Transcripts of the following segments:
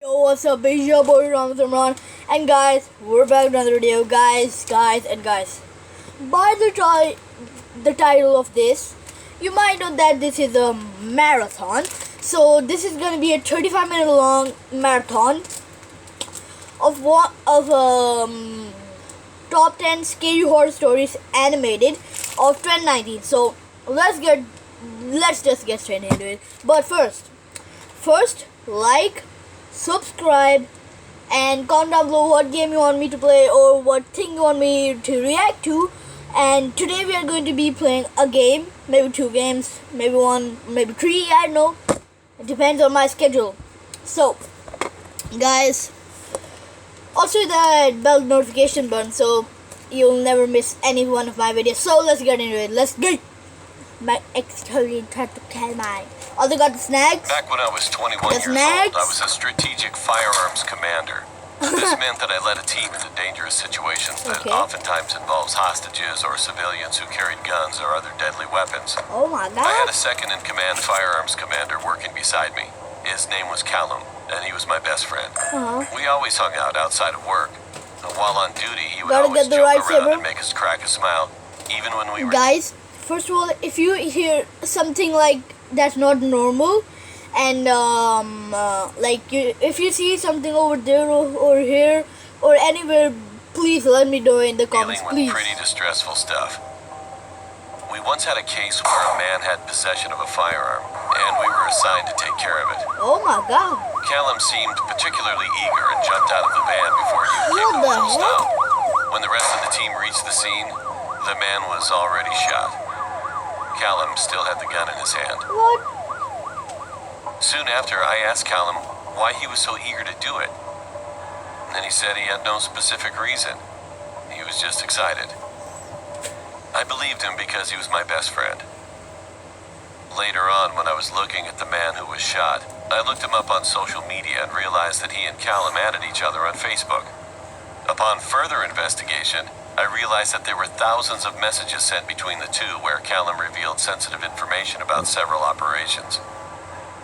Yo, what's up? It's your boy Ramon, and guys, we're back with another video, guys. By the title of this, you might know that this is a marathon. So this is gonna be a 35-minute long marathon of top 10 scary horror stories animated of 2019. So let's just get straight into it. But first, like, subscribe, and comment down below what game you want me to play or what thing you want me to react to. And today we are going to be playing a game, maybe 2 games, maybe 1, maybe 3, I don't know. It depends on my schedule. So, guys, also hit that bell notification button so you'll never miss any one of my videos. So let's get into it. Let's go. My ex-colleague tried to kill mine. Also got the snacks. Back when I was 21 years old, I was a strategic firearms commander. This meant that I led a team into dangerous situations that oftentimes involves hostages or civilians who carried guns or other deadly weapons. Oh my god. I had a second-in-command firearms commander working beside me. His name was Callum, and he was my best friend. We always hung out outside of work. While on duty, he would always joke around and make us crack a smile, even when we were... Guys, first of all, if you hear something like that's not normal, and if you see something over there or here or anywhere, please let me know in the comments, please. Pretty distressful stuff. We once had a case where a man had possession of a firearm, and we were assigned to take care of it. Oh my god. Callum seemed particularly eager and jumped out of the van before he came to a full stop. When the rest of the team reached the scene, the man was already shot. Callum still had the gun in his hand. What? Soon after, I asked Callum why he was so eager to do it. And he said he had no specific reason. He was just excited. I believed him because he was my best friend. Later on, when I was looking at the man who was shot, I looked him up on social media and realized that he and Callum added each other on Facebook. Upon further investigation, I realized that there were thousands of messages sent between the two where Callum revealed sensitive information about several operations.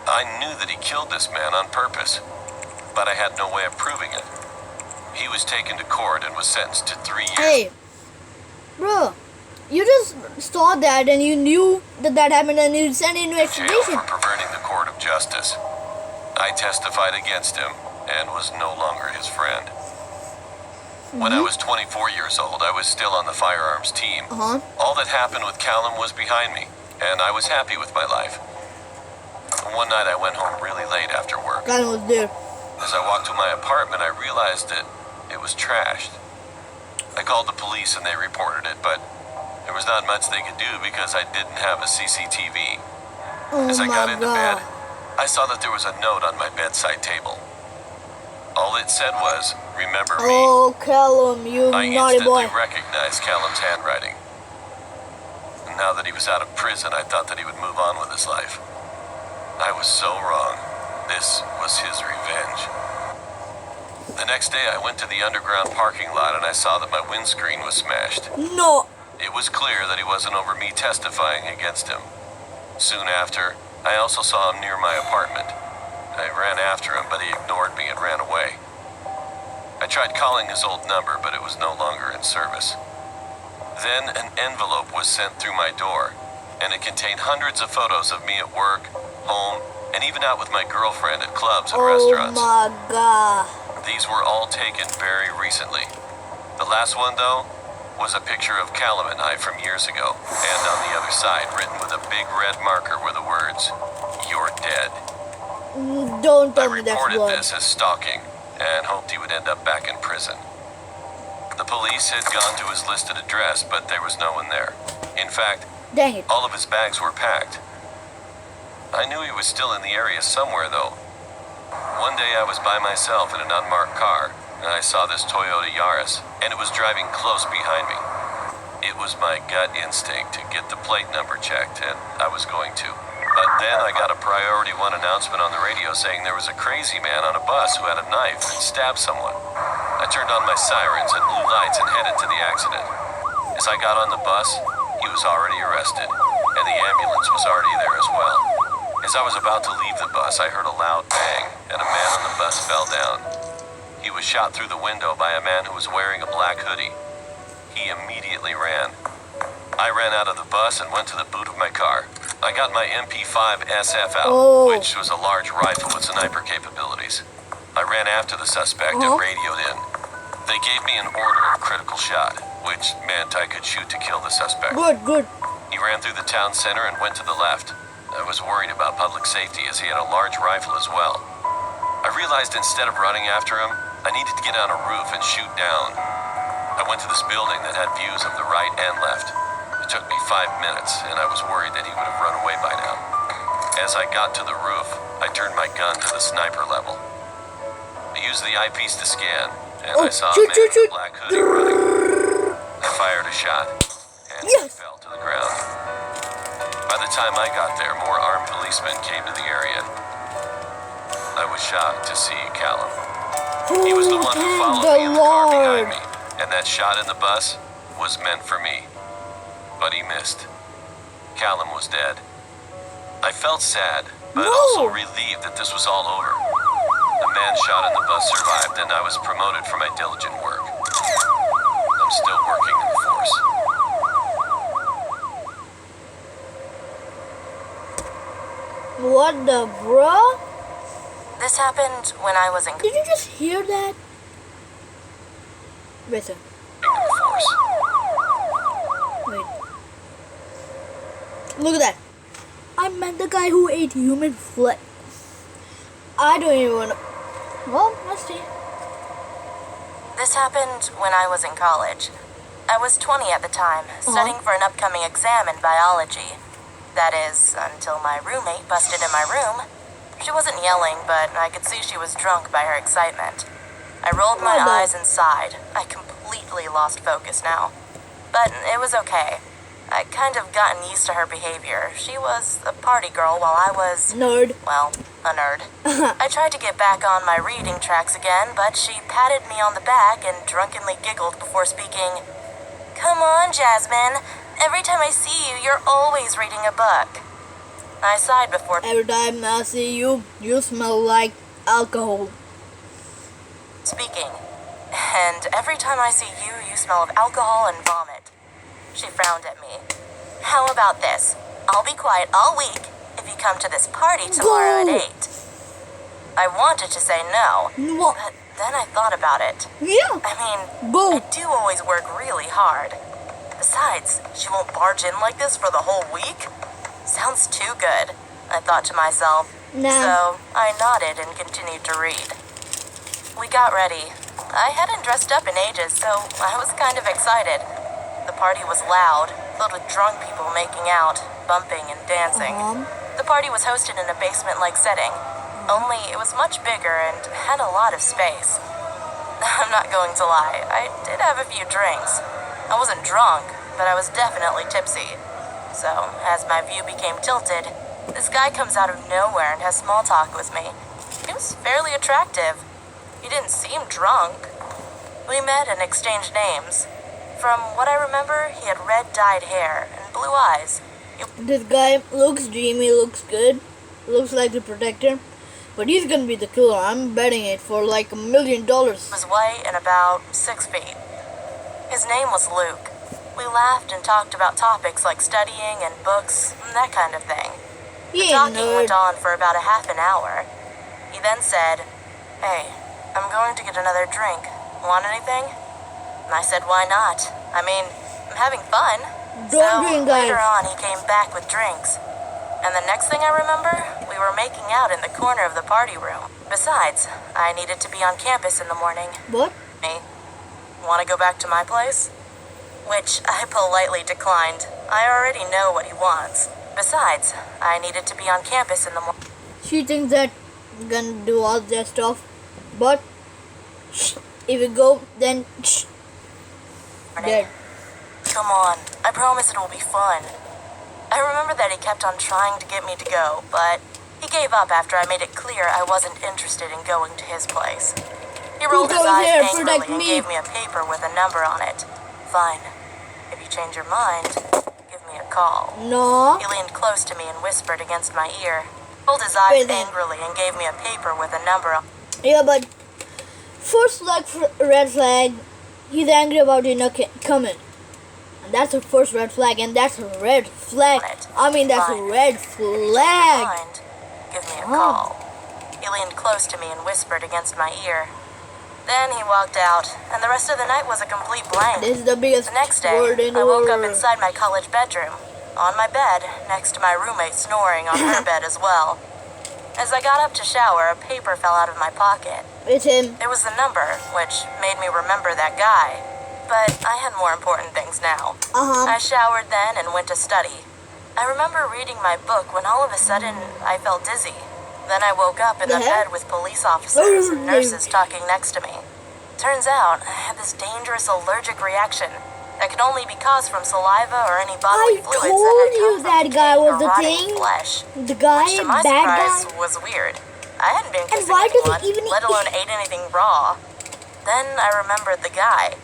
I knew that he killed this man on purpose, but I had no way of proving it. He was taken to court and was sentenced to 3 years. Hey, bro, you just saw that and you knew that happened and you sent it into extradition. For perverting the court of justice. I testified against him and was no longer his friend. When I was 24 years old, I was still on the firearms team. All that happened with Callum was behind me, and I was happy with my life. One night I went home really late after work. Callum was there. As I walked to my apartment, I realized that it was trashed. I called the police and they reported it, but there was not much they could do because I didn't have a CCTV. As I got into bed, I saw that there was a note on my bedside table. All it said was, "Remember me." Oh, Callum, you naughty boy. I instantly recognized Callum's handwriting. And now that he was out of prison, I thought that he would move on with his life. I was so wrong. This was his revenge. The next day, I went to the underground parking lot and I saw that my windscreen was smashed. No. It was clear that he wasn't over me testifying against him. Soon after, I also saw him near my apartment. I ran after him, but he ignored me and ran away. I tried calling his old number, but it was no longer in service. Then an envelope was sent through my door, and it contained hundreds of photos of me at work, home, and even out with my girlfriend at clubs and restaurants. Oh my god. These were all taken very recently. The last one, though, was a picture of Callum and I from years ago, and on the other side, written with a big red marker, were the words, "You're dead." Don't tell me that's I reported blood. this as stalking and hoped he would end up back in prison. The police had gone to his listed address, but there was no one there. In fact, Dang it. all of his bags were packed. I knew he was still in the area somewhere, though. One day I was by myself in an unmarked car, and I saw this Toyota Yaris, and it was driving close behind me. It was my gut instinct to get the plate number checked, and I was going to. But then I got a Priority 1 announcement on the radio saying there was a crazy man on a bus who had a knife and stabbed someone. I turned on my sirens and blue lights and headed to the accident. As I got on the bus, he was already arrested, and the ambulance was already there as well. As I was about to leave the bus, I heard a loud bang, and a man on the bus fell down. He was shot through the window by a man who was wearing a black hoodie. He immediately ran. I ran out of the bus and went to the boot of my car. I got my MP5 SF out, which was a large rifle with sniper capabilities. I ran after the suspect and radioed in. They gave me an order of critical shot, which meant I could shoot to kill the suspect. Good. He ran through the town center and went to the left. I was worried about public safety as he had a large rifle as well. I realized instead of running after him, I needed to get on a roof and shoot down. I went to this building that had views of the right and left. It took me 5 minutes, and I was worried that he would have run away by now. As I got to the roof, I turned my gun to the sniper level. I used the eyepiece to scan, and I saw a man in a black hoodie running. I fired a shot, and he fell to the ground. By the time I got there, more armed policemen came to the area. I was shocked to see Callum. He was the one who followed me in the car behind me, and that shot in the bus was meant for me. But he missed. Callum was dead. I felt sad, but also relieved that this was all over. The man shot in the bus survived, and I was promoted for my diligent work. I'm still working in the force. What the bro? This happened when I was in... Did you just hear that? Listen. Wait. Look at that. I met the guy who ate human flesh. I don't even want to... Well, let's see. This happened when I was in college. I was 20 at the time, studying for an upcoming exam in biology. That is, until my roommate busted in my room. She wasn't yelling, but I could see she was drunk by her excitement. I rolled my eyes and sighed. I completely lost focus now. But it was okay. I'd kind of gotten used to her behavior. She was a party girl while I was... Nerd. Well, a nerd. I tried to get back on my reading tracks again, but she patted me on the back and drunkenly giggled before speaking. Come on, Jasmine. Every time I see you, you're always reading a book. I sighed before... Every time I see you, you smell like alcohol. Speaking. And every time I see you, you smell of alcohol and vomit. She frowned at me. How about this? I'll be quiet all week if you come to this party tomorrow at 8. I wanted to say no, but then I thought about it. Yeah. I mean, I do always work really hard. Besides, she won't barge in like this for the whole week? Sounds too good, I thought to myself. So I nodded and continued to read. We got ready. I hadn't dressed up in ages, so I was kind of excited. The party was loud, filled with drunk people making out, bumping and dancing. The party was hosted in a basement-like setting, only it was much bigger and had a lot of space. I'm not going to lie, I did have a few drinks. I wasn't drunk, but I was definitely tipsy. So, as my view became tilted, this guy comes out of nowhere and has small talk with me. He was fairly attractive. He didn't seem drunk. We met and exchanged names. From what I remember, he had red dyed hair and blue eyes. This guy looks dreamy, looks good, looks like the protector, but he's gonna be the killer. I'm betting it for like $1 million. He was white and about 6 feet. His name was Luke. We laughed and talked about topics like studying and books and that kind of thing. The talking went on for about a half an hour. He then said, Hey, I'm going to get another drink. Want anything? And I said, why not? I mean, I'm having fun. Later on, he came back with drinks. And the next thing I remember, we were making out in the corner of the party room. Besides, I needed to be on campus in the morning. What? Me? Want to go back to my place? Which I politely declined. I already know what he wants. Besides, I needed to be on campus in the morning. She thinks that I'm gonna do all that stuff, but if we go, then dead. Come on, I promise it will be fun. I remember that he kept on trying to get me to go, but he gave up after I made it clear I wasn't interested in going to his place. He rolled his eyes angrily and gave me a paper with a number on it. Fine. If you change your mind, give me a call. No. He leaned close to me and whispered against my ear. Rolled his eyes Wait, then. angrily and gave me a paper with a number on. Yeah, but first red flag, he's angry about you not coming. And that's the first red flag, and that's a red flag. I mean, that's a red flag. Mind, give me a call. He leaned close to me and whispered against my ear. Then he walked out, and the rest of the night was a complete blank. This is the biggest The next day, word in the I woke world. up inside my college bedroom, on my bed, next to my roommate snoring on her bed as well. As I got up to shower, a paper fell out of my pocket. It's him. It was the number, which made me remember that guy. But I had more important things now. I showered then and went to study. I remember reading my book when all of a sudden I felt dizzy. Then I woke up in the bed with police officers and nurses talking next to me. Turns out I had this dangerous allergic reaction that could only be caused from saliva or any bodily I fluids told that had you come from that guy decaying was or the rotting thing. flesh. The guy, Which to my bad surprise guy. was weird. I hadn't been And kissing why does anyone, he even let alone ate anything raw. Then I remembered the guy.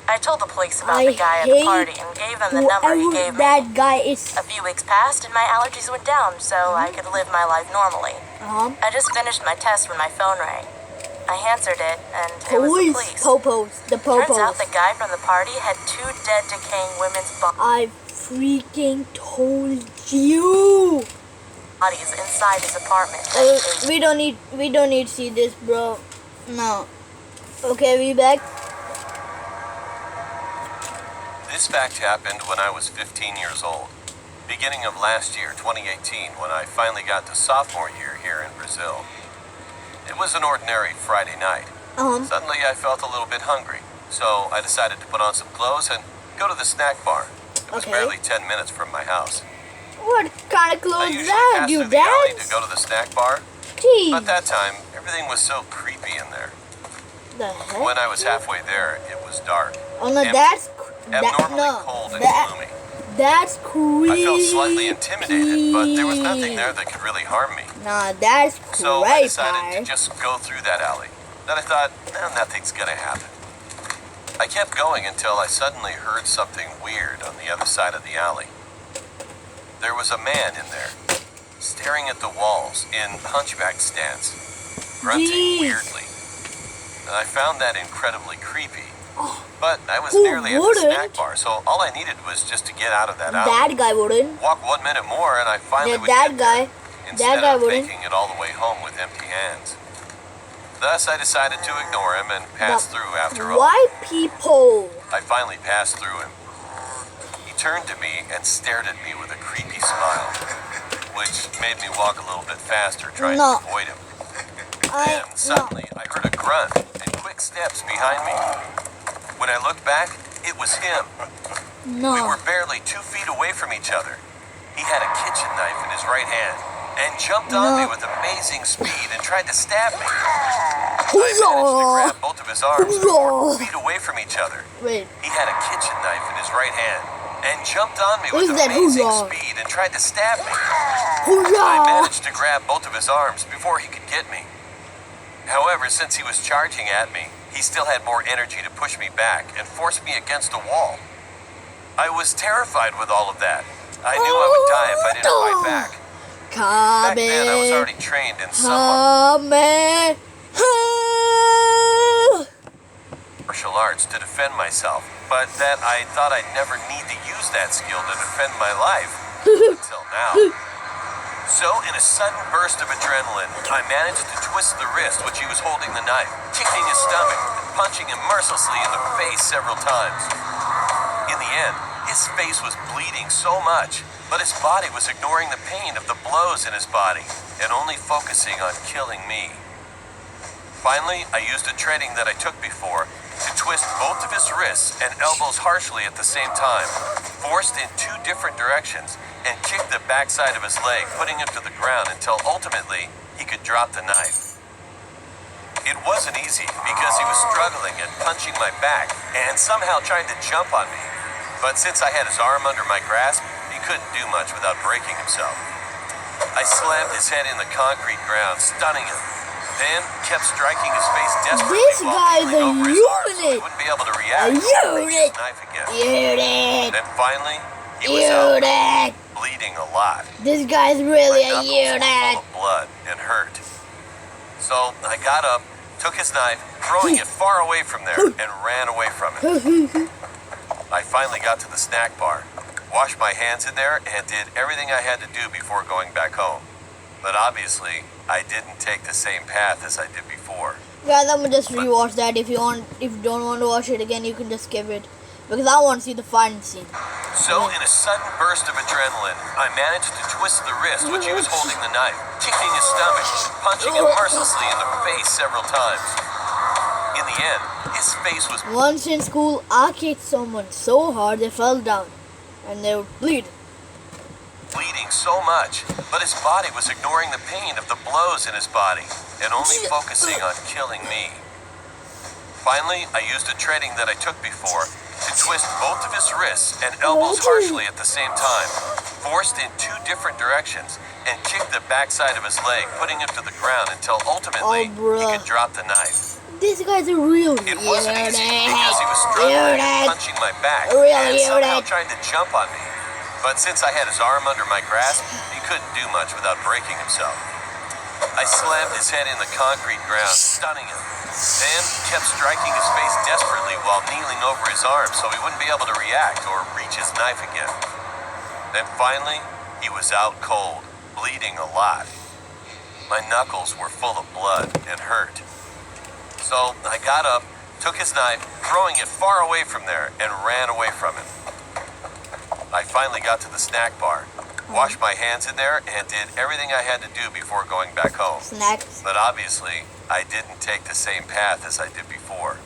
I told the police about the guy at the party and gave them the number he gave me. That guy is. A few weeks passed and my allergies went down, so I could live my life normally. I just finished my test when my phone rang. I answered it, and it was the police. Popos. The popos. Turns out the guy from the party had 2 dead, decaying women's I freaking told you. bodies inside his apartment. We don't need to see this, bro. No. Okay, we back. This fact happened when I was 15 years old. Beginning of last year, 2018, when I finally got to sophomore year here in Brazil. It was an ordinary Friday night. Suddenly I felt a little bit hungry, so I decided to put on some clothes and go to the snack bar. It was barely 10 minutes from my house. What kind of I clothes usually that, pass you through the alley dad? to go to the snack bar, Jeez. but that time everything was so creepy in there. The heck? When I was halfway there, it was dark. Oh no, empty, abnormally cold and gloomy. That's creepy. I felt slightly intimidated, but there was nothing there that could really harm me. Nah, that's creepy. So I decided to just go through that alley. Then I thought, nothing's gonna happen. I kept going until I suddenly heard something weird on the other side of the alley. There was a man in there, staring at the walls in hunchback stance, grunting weirdly. And I found that incredibly creepy. But I was nearly at the snack bar, so all I needed was just to get out of that alley. That guy wouldn't. Walk 1 minute more, and I finally would that get guy. there, instead of making it all the way home with empty hands. Thus, I decided to ignore him and pass through after all. Why people? I finally passed through him. He turned to me and stared at me with a creepy smile, which made me walk a little bit faster, trying to avoid him. Then, suddenly, I heard a grunt and quick steps behind me. When I looked back, it was him. No. We were barely 2 feet away from each other. He had a kitchen knife in his right hand and jumped on me with amazing speed and tried to stab me. I managed to grab both of his arms and we were 4 feet away from each other. Wait. He had a kitchen knife in his right hand and jumped on me with amazing speed and tried to stab me. I managed to grab both of his arms before he could get me. However, since he was charging at me, he still had more energy to push me back and force me against a wall. I was terrified with all of that. I knew I would die if I didn't fight back. Back then, I was already trained in somewhat martial arts to defend myself, but that I thought I'd never need to use that skill to defend my life until now. So, in a sudden burst of adrenaline, I managed to twist the wrist which he was holding the knife, kicking his stomach, and punching him mercilessly in the face several times. In the end, his face was bleeding so much, but his body was ignoring the pain of the blows in his body and only focusing on killing me. Finally, I used a training that I took before to twist both of his wrists and elbows harshly at the same time, forced in 2 different directions, and kicked the backside of his leg, putting him to the ground until ultimately he could drop the knife. It wasn't easy because he was struggling and punching my back and somehow trying to jump on me. But since I had his arm under my grasp, he couldn't do much without breaking himself. I slammed his head in the concrete ground, stunning him, then kept striking his face desperately while kneeling over his arm so he wouldn't be able to react and reach his knife again. Then finally, he was out, bleeding a lot. This guy's really My a knuckles were unit. full of blood and hurt. So I got up, took his knife, throwing it far away from there, and ran away from it. I finally got to the snack bar, washed my hands in there, and did everything I had to do before going back home. But obviously, I didn't take the same path as I did before. Guys, I'm gonna just rewatch that. If you don't want to watch it again, you can just skip it. Because I want to see the fighting scene. So, in a sudden burst of adrenaline, I managed to twist the wrist which he was holding the knife, kicking his stomach, punching him mercilessly in the face several times. In the end, his face was Once in school, I kicked someone so hard they fell down. And they would bleed. bleeding so much, but his body was ignoring the pain of the blows in his body and only focusing on killing me. Finally, I used a training that I took before to twist both of his wrists and elbows harshly at the same time, forced in two different directions, and kicked the backside of his leg, putting him to the ground until ultimately he could drop the knife. This guy's a real It wasn't easy because he was unit. struggling, punching my back, Real and somehow unit. trying to jump on me. But since I had his arm under my grasp, he couldn't do much without breaking himself. I slammed his head in the concrete ground, stunning him. Then kept striking his face desperately while kneeling over his arm so he wouldn't be able to react or reach his knife again. Then finally, he was out cold, bleeding a lot. My knuckles were full of blood and hurt. So I got up, took his knife, throwing it far away from there, and ran away from him. I finally got to the snack bar, washed my hands in there, and did everything I had to do before going back home. Snacks. But obviously, I didn't take the same path as I did before.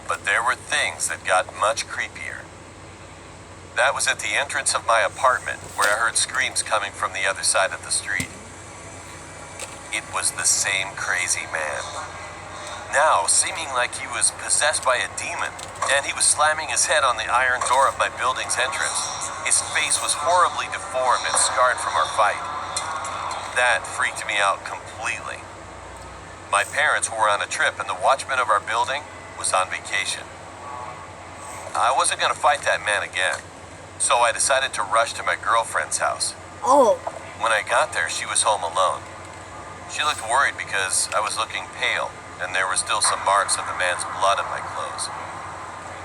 But there were things that got much creepier. That was at the entrance of my apartment, where I heard screams coming from the other side of the street. It was the same crazy man. Now, seeming like he was possessed by a demon, and he was slamming his head on the iron door of my building's entrance. His face was horribly deformed and scarred from our fight. That freaked me out completely. My parents were on a trip, and the watchman of our building was on vacation. I wasn't going to fight that man again, so I decided to rush to my girlfriend's house. Oh, When I got there, she was home alone. She looked worried because I was looking pale, and there were still some marks of the man's blood on my clothes.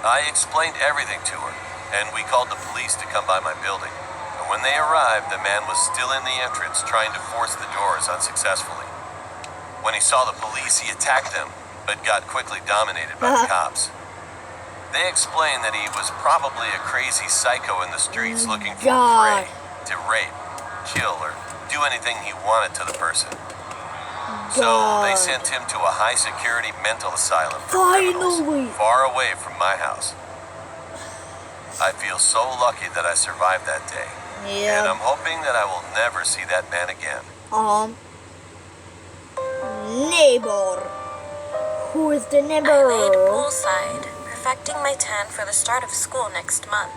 I explained everything to her, and we called the police to come by my building. But when they arrived, the man was still in the entrance trying to force the doors unsuccessfully. When he saw the police, he attacked them, but got quickly dominated by the cops. They explained that he was probably a crazy psycho in the streets looking for prey to rape, kill, or do anything he wanted to the person. So they sent him to a high-security mental asylum for criminals, Finally. far away from my house. I feel so lucky that I survived that day, and yeah. I'm hoping that I will never see that man again. Neighbor. Who is the I laid neighbor? poolside, perfecting my tan for the start of school next month.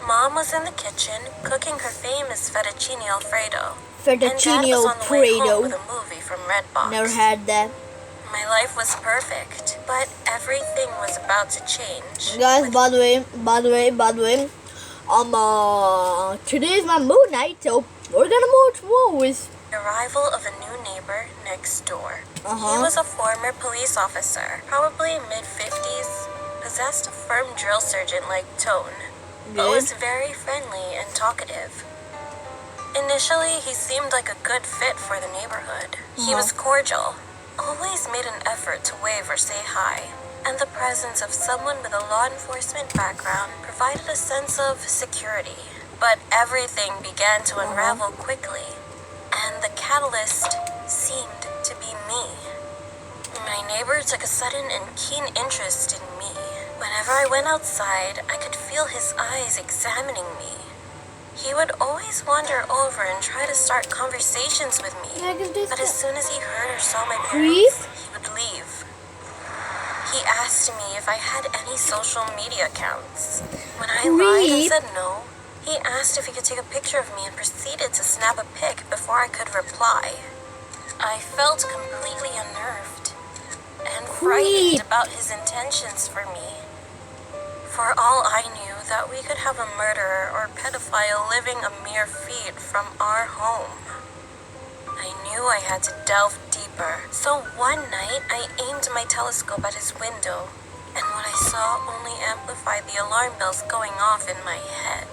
Mom was in the kitchen, cooking her famous fettuccine alfredo. And Dad Fettuccine was on the way home with Alfredo. a movie from Redbox. Never had that. My life was perfect, but everything was about to change. Guys, by the way, today's my mood night, so we're gonna watch movies. The arrival of a new neighbor next door. He Uh-huh. was a former police officer, probably mid-50s, possessed a firm drill sergeant-like tone, but was very friendly and talkative. Initially, he seemed like a good fit for the neighborhood. He was cordial, always made an effort to wave or say hi, and the presence of someone with a law enforcement background provided a sense of security. But everything began to unravel quickly, and the catalyst seemed to be me. My neighbor took a sudden and keen interest in me. Whenever I went outside, I could feel his eyes examining me. He would always wander over and try to start conversations with me, but as soon as he heard or saw my parents, he would leave. He asked me if I had any social media accounts. When I lied and said no, he asked if he could take a picture of me and proceeded to snap a pic before I could reply. I felt completely unnerved and frightened about his intentions for me. For all I knew, that we could have a murderer or pedophile living a mere feet from our home. I knew I had to delve deeper, so one night I aimed my telescope at his window, and what I saw only amplified the alarm bells going off in my head.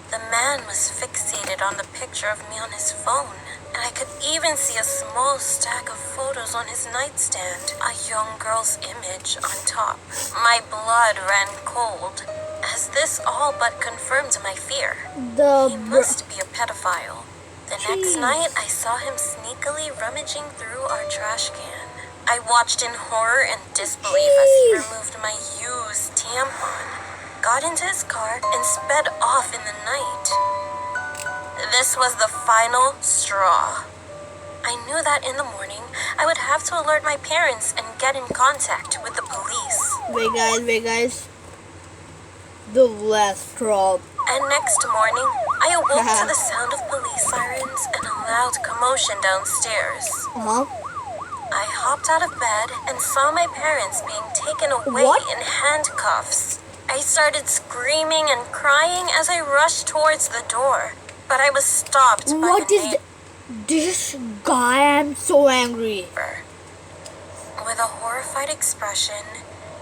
The man was fixated on the picture of me on his phone, and I could even see a small stack of photos on his nightstand, a young girl's image on top. My blood ran cold, as this all but confirmed my fear. He must be a pedophile. The next night, I saw him sneakily rummaging through our trash can. I watched in horror and disbelief as he removed my used tampon, got into his car, and sped off in the night. This was the final straw. I knew that in the morning, I would have to alert my parents and get in contact with the police. Wait guys. The last straw. And next morning, I awoke to the sound of police sirens and a loud commotion downstairs. I hopped out of bed and saw my parents being taken away in handcuffs. I started screaming and crying as I rushed towards the door, but I was stopped by What the is this guy? I'm so angry. With a horrified expression,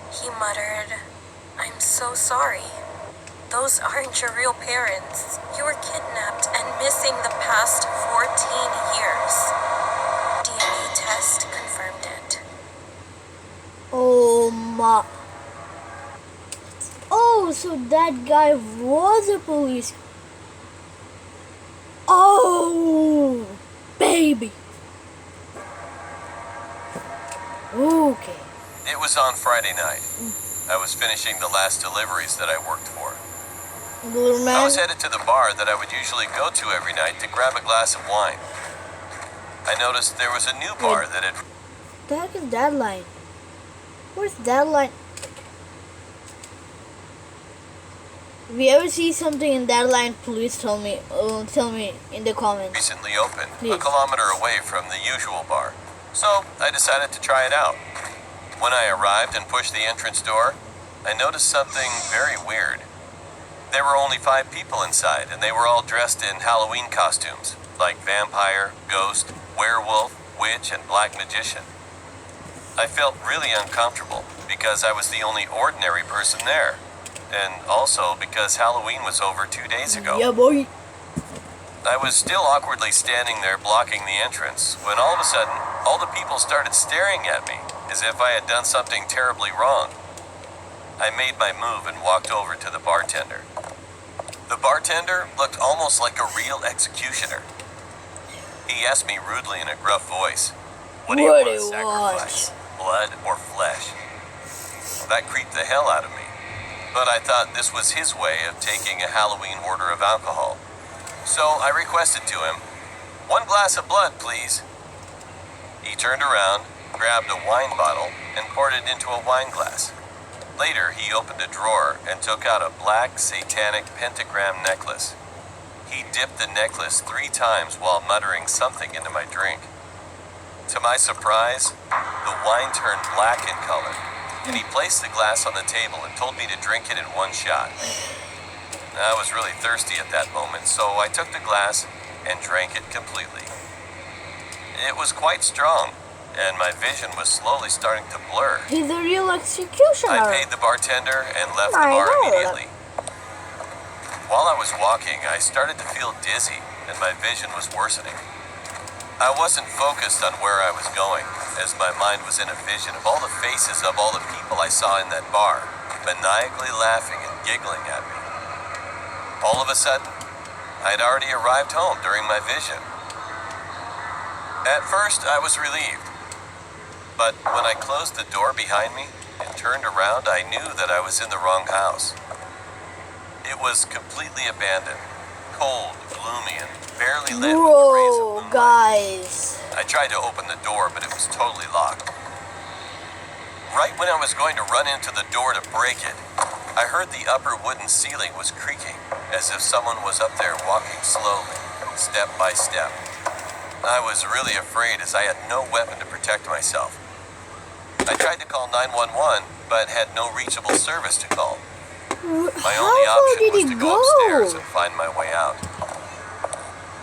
he muttered, "I'm so sorry. Those aren't your real parents. You were kidnapped and missing the past 14 years. DNA test confirmed it." Oh my. Oh, so that guy was a police. Oh, baby. Okay. It was on Friday night. I was finishing the last deliveries that I worked for. Little man. I was headed to the bar that I would usually go to every night to grab a glass of wine. I noticed there was a new bar that had... That is that line. Where's that line? If you ever see something in that line, please tell me in the comments. recently opened, Please. a kilometer away from the usual bar. So I decided to try it out. When I arrived and pushed the entrance door, I noticed something very weird. There were only 5 people inside, and they were all dressed in Halloween costumes, like vampire, ghost, werewolf, witch, and black magician. I felt really uncomfortable because I was the only ordinary person there, and also because Halloween was over 2 days ago. Yeah, boy. I was still awkwardly standing there blocking the entrance when all of a sudden, all the people started staring at me as if I had done something terribly wrong. I made my move and walked over to the bartender. The bartender looked almost like a real executioner. He asked me rudely in a gruff voice, "What do you want to sacrifice, blood or flesh?" That creeped the hell out of me, but I thought this was his way of taking a Halloween order of alcohol. So I requested to him, "1 glass of blood, please." He turned around, grabbed a wine bottle, and poured it into a wine glass. Later, he opened a drawer and took out a black satanic pentagram necklace. He dipped the necklace 3 times while muttering something into my drink. To my surprise, the wine turned black in color, and he placed the glass on the table and told me to drink it in 1 shot. I was really thirsty at that moment, so I took the glass and drank it completely. It was quite strong, and my vision was slowly starting to blur. He's a real executioner. I paid the bartender and left the bar immediately. While I was walking, I started to feel dizzy, and my vision was worsening. I wasn't focused on where I was going, as my mind was in a vision of all the faces of all the people I saw in that bar, maniacally laughing and giggling at me. All of a sudden, I had already arrived home during my vision. At first, I was relieved. But when I closed the door behind me and turned around, I knew that I was in the wrong house. It was completely abandoned, cold, gloomy, and barely lit with the rays of Bro, moonlight. guys. I tried to open the door, but it was totally locked. Right when I was going to run into the door to break it, I heard the upper wooden ceiling was creaking, as if someone was up there walking slowly, step by step. I was really afraid as I had no weapon to protect myself. I tried to call 911, but had no reachable service to call. My How only far option did was he to go? go upstairs and find my way out.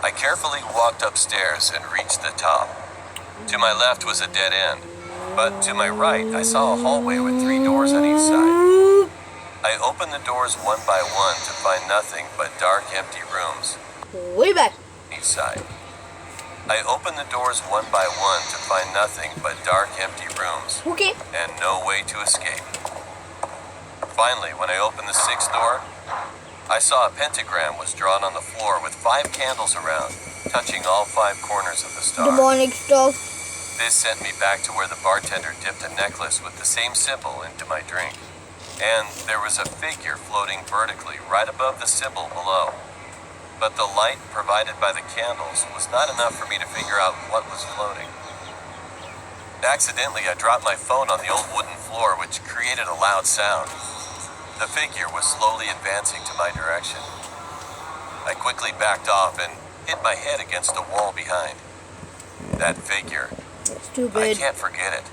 I carefully walked upstairs and reached the top. To my left was a dead end, but to my right I saw a hallway with 3 doors on each side. I opened the doors one by one to find nothing but dark, empty rooms Way back. each side. I opened the doors one by one to find nothing but dark, empty rooms Okay. and no way to escape. Finally, when I opened the 6th door, I saw a pentagram was drawn on the floor with 5 candles around, touching all 5 corners of the star. Demonic stuff. This sent me back to where the bartender dipped a necklace with the same symbol into my drink. And there was a figure floating vertically right above the symbol below. But the light provided by the candles was not enough for me to figure out what was floating. Accidentally, I dropped my phone on the old wooden floor, which created a loud sound. The figure was slowly advancing to my direction. I quickly backed off and hit my head against a wall behind. That figure, I Stupid. can't forget it.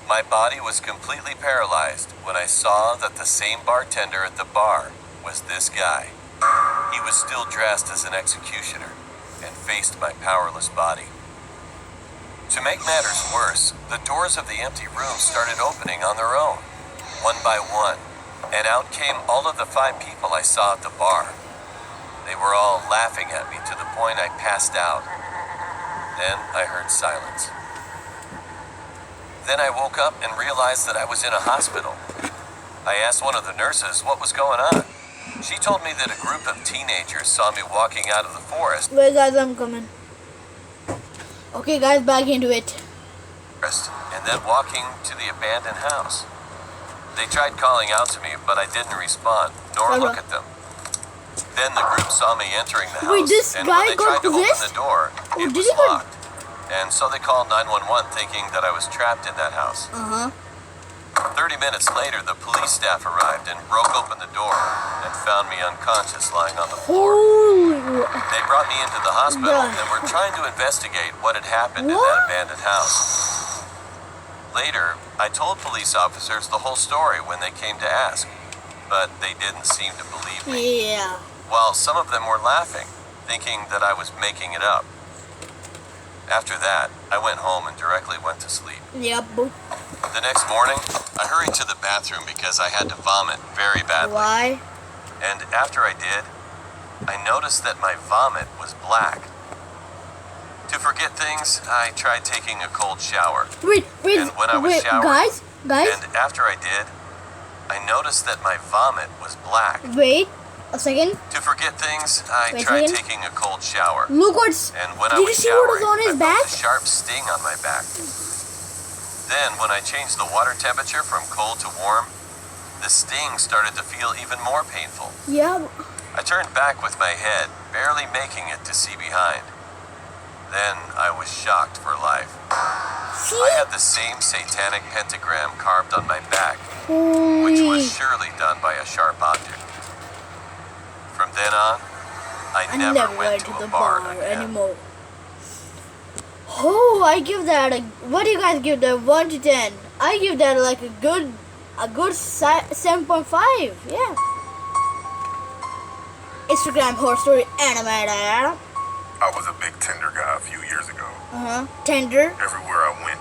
My body was completely paralyzed when I saw that the same bartender at the bar was this guy. He was still dressed as an executioner and faced my powerless body. To make matters worse, the doors of the empty room started opening on their own, one by one, and out came all of the 5 people I saw at the bar. They were all laughing at me to the point I passed out. Then I heard silence. Then I woke up and realized that I was in a hospital. I asked one of the nurses what was going on. She told me that a group of teenagers saw me walking out of the forest Wait, guys, I'm coming. Okay, guys, back into it. and then walking to the abandoned house. They tried calling out to me, but I didn't respond, nor Sarah. look at them. Then the group saw me entering the house, Wait, this and guy when they got tried to open possessed? the door, Oh, it did was he go- locked. And so they called 911 thinking that I was trapped in that house. 30 minutes later, the police staff arrived and broke open the door and found me unconscious lying on the floor. Holy. They brought me into the hospital Bruh. and were trying to investigate what had happened in What? that abandoned house. Later, I told police officers the whole story when they came to ask, but they didn't seem to believe me. Yeah. While some of them were laughing, thinking that I was making it up. After that, I went home and directly went to sleep. Yep. The next morning, I hurried to the bathroom because I had to vomit very badly. Why? And after I did, I noticed that my vomit was black. To forget things, I tried taking a cold shower. Wait, And when I was showering, guys, And after I did, I noticed that my vomit was black. wait a second. To forget things, I Wait a tried second. taking a cold shower. Look what's. And when Did I you was see what was showering, on his I back? felt a sharp sting on my back. Then, when I changed the water temperature from cold to warm, the sting started to feel even more painful. Yeah. I turned back with my head, barely making it to see behind. Then I was shocked for life. See? I had the same satanic pentagram carved on my back, which was Holy. surely done by a sharp object. From then on, I I never went to the a bar bar again. anymore. Oh, I give that a. What do you guys give that? 1 to 10. I give that like a good 7.5. Yeah. Instagram horror story animated. I was a big Tinder guy a few years ago. Tender. Everywhere I went,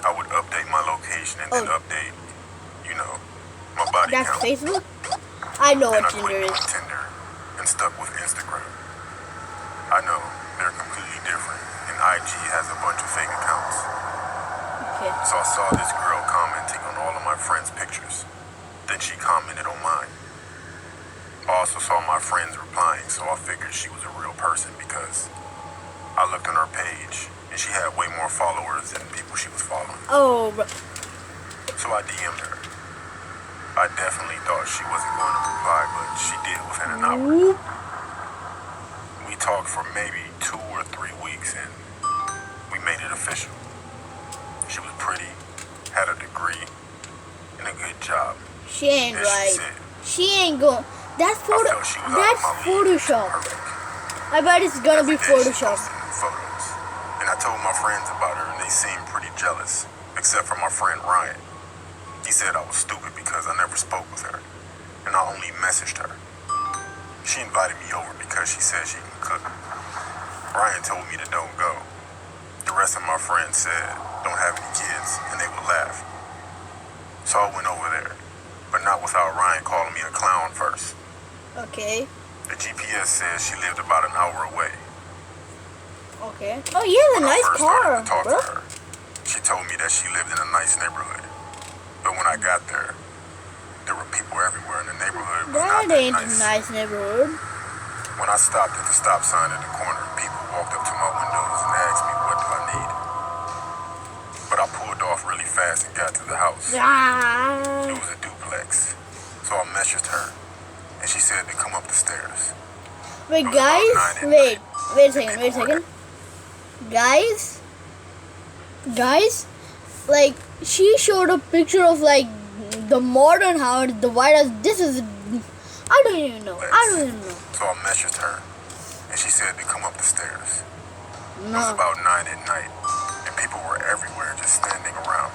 I would update my location and then Oh. update, my body That's count. Facebook. I know Then what I Tinder quit is. with Tinder and stuck with Instagram. I know, they're completely different, and IG has a bunch of fake accounts. Okay. So I saw this girl commenting on all of my friends' pictures. Then she commented on mine. I also saw my friends replying, so I figured she was a real person because I looked on her page and she had way more followers than people she was following. Oh, So I DM'd her. I definitely thought she wasn't going to reply, but she did within an hour. whoop. We talked for maybe 2 or 3 weeks and we made it official. She was pretty, had a degree, and a good job. She ain't And she right. said, She ain't going. That's I photo. felt she was out That's of my league. Photoshop. Perfect. I bet it's gonna be Every day she Photoshop. posted new photos. And I told my friends about her and they seemed pretty jealous, except for my friend Ryan. He said I was stupid because I never spoke with her. And and I only messaged her. She invited me over because she said she can cook. Ryan told me to don't go. The rest of my friends said don't have any kids, and they would laugh. So I went over there, but not without Ryan calling me a clown first. Okay. The GPS says she lived about an hour away. Okay. Oh, you have a When I nice first started car, to talk bro. to her, she told me that she lived in a nice neighborhood. But when I got there were people everywhere, and the neighborhood was not That that ain't a nice. nice neighborhood. When I stopped at the stop sign at the corner, people walked up to my windows and asked me what do I need. But I pulled off really fast and got to the house. It Ah. was a duplex. So I messaged her, and she said to come up the stairs. Wait, It was about guys. 9 at Wait night. a second. Wait a second. Guys. Like, she showed a picture of like the modern house, the White House. This is. I don't even know. So I messaged her, and she said to come up the stairs. It was No. about 9 at night, and people were everywhere just standing around.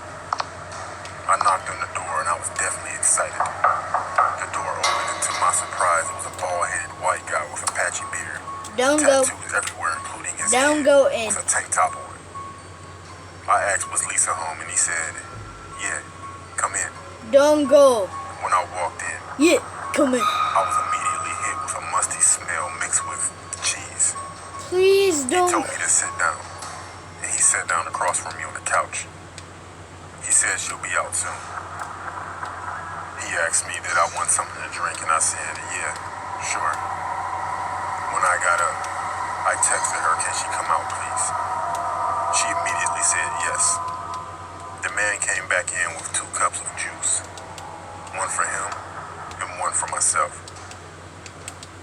I knocked on the door, and I was definitely excited. The door opened, and to my surprise, it was a bald-headed white guy with a patchy beard. Don't go. Tattoos everywhere, including his Don't head, go in. with a tank top on. I asked, was Lisa home, and he said, yeah, come in. Don't go. When I walked in, Yeah, come in. I was immediately hit with a musty smell mixed with cheese. Please He don't. told me to sit down, and he sat down across from me on the couch. He said she'll be out soon. He asked me did I want something to drink, and I said, yeah, sure. When I got up, I texted her, can she come out, please? She immediately said yes. The man came back in with 2 cups of juice, one for him and one for myself.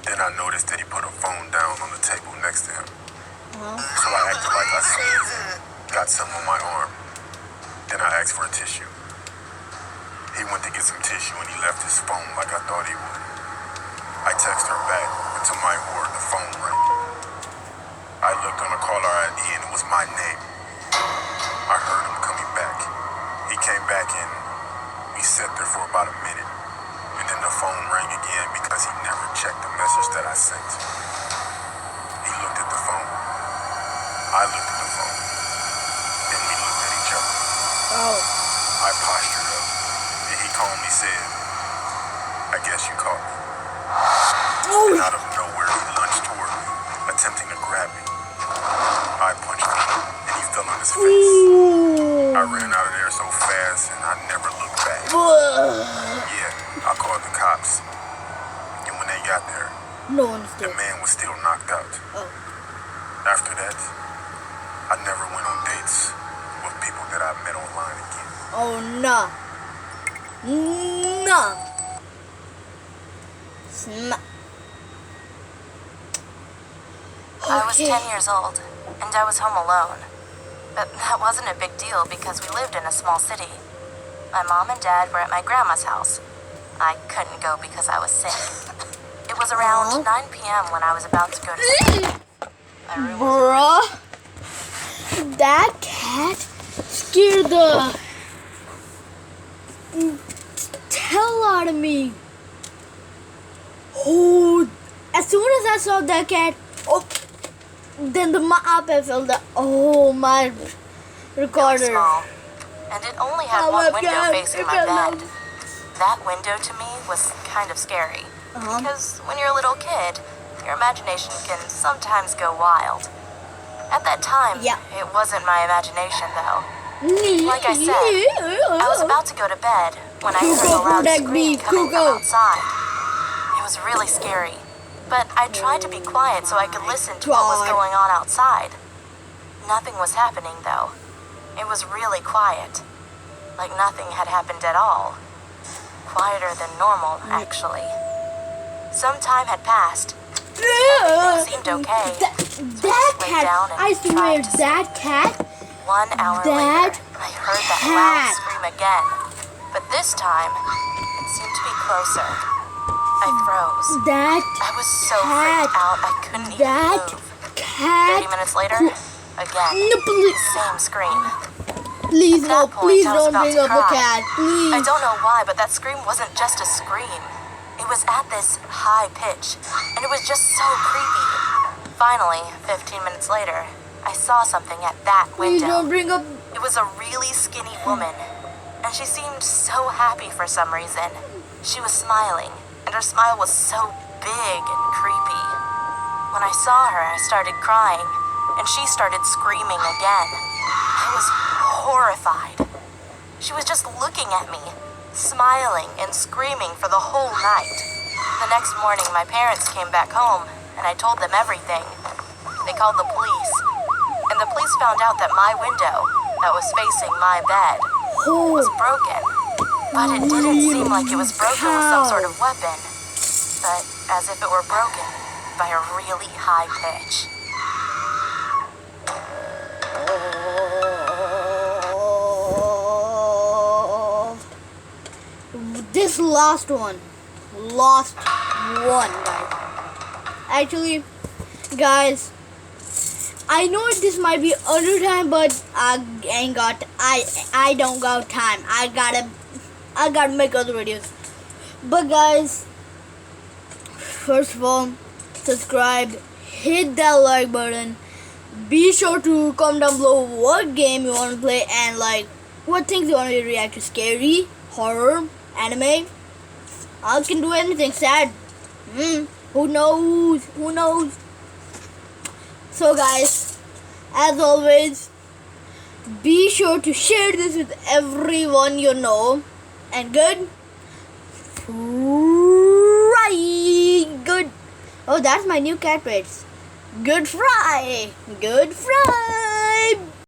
Then I noticed that he put a phone down on the table next to him. So I acted like I sneezed and got some on my arm. Then I asked for a tissue. He went to get some tissue and he left his phone like I thought he would. I texted her back, and to my horror, the phone rang. I looked on the caller ID and it was my name. I heard him coming back. He came back and we sat there for about a minute. And then the phone rang again because he never checked the message that I sent. He looked at the phone. I looked at the phone. Then we looked at each other. Oh. I postured up, and he calmly said, I guess you caught me. And out of nowhere, he lunged toward me, attempting to grab me. I punched him, and he fell on his face. I ran out of there so fast, and I never looked back. Yeah, I called the cops. And when they got there, No one's the there. man was still knocked out. Oh. After that, I never went on dates with people that I met online again. Oh no. No. I was 10 years old, and I was home alone. But that wasn't a big deal because we lived in a small city. My mom and dad were at my grandma's house. I couldn't go because I was sick. It was around 9 p.m. when I was about to go to sleep. My room was Bruh. That cat scared the hell out of me. Oh, as soon as I saw that cat, oh, then my iPad fell down. Oh, my really recorder. small, and it only had Oh one my window God, facing it my fell bed. down. That window to me was kind of scary. Because when you're a little kid, your imagination can sometimes go wild. At that time, Yeah. it wasn't my imagination though. Like I said, I was about to go to bed when I heard a loud Protect me, scream coming from Cuckoo. outside. It was really scary, but I tried to be quiet so I could listen to what was God. going on outside. Nothing was happening though. It was really quiet. Like nothing had happened at all. Quieter than normal, actually. Some time had passed. Everything seemed okay. That lay cat, down and I swear, tried to that cat, 1 hour That later, I heard that loud cat. scream again. But this time, it seemed to be closer. I froze. that I was so cat, freaked out I couldn't that even move. 30 cat. minutes later, again, No, please, same scream. please, At no, that point, please I was don't about bring to up the cry. cat, I please. don't know why, but that scream wasn't just a scream. It was at this high pitch, and it was just so creepy. Finally, 15 minutes later, I saw something at that Please window. don't bring up. It was a really skinny woman, and she seemed so happy for some reason. She was smiling, and her smile was so big and creepy. When I saw her, I started crying, and she started screaming again. I was horrified. She was just looking at me, smiling and screaming for the whole night. The next morning, my parents came back home, and I told them everything. They called the police, and the police found out that my window, that was facing my bed, was broken. But it didn't seem like it was broken with some sort of weapon, but as if it were broken by a really high pitch. This last one, guys. Actually, guys, I know this might be other time, but I don't got time. I gotta make other videos. But guys, first of all, subscribe, hit that like button. Be sure to comment down below what game you want to play and like what things you want to react to. Scary, horror, anime. I can do anything. Sad. Who knows? Who knows? So guys, as always, be sure to share this with everyone you know. And good fry. Good. Oh, that's my new catchphrase. Good fry. Good fry.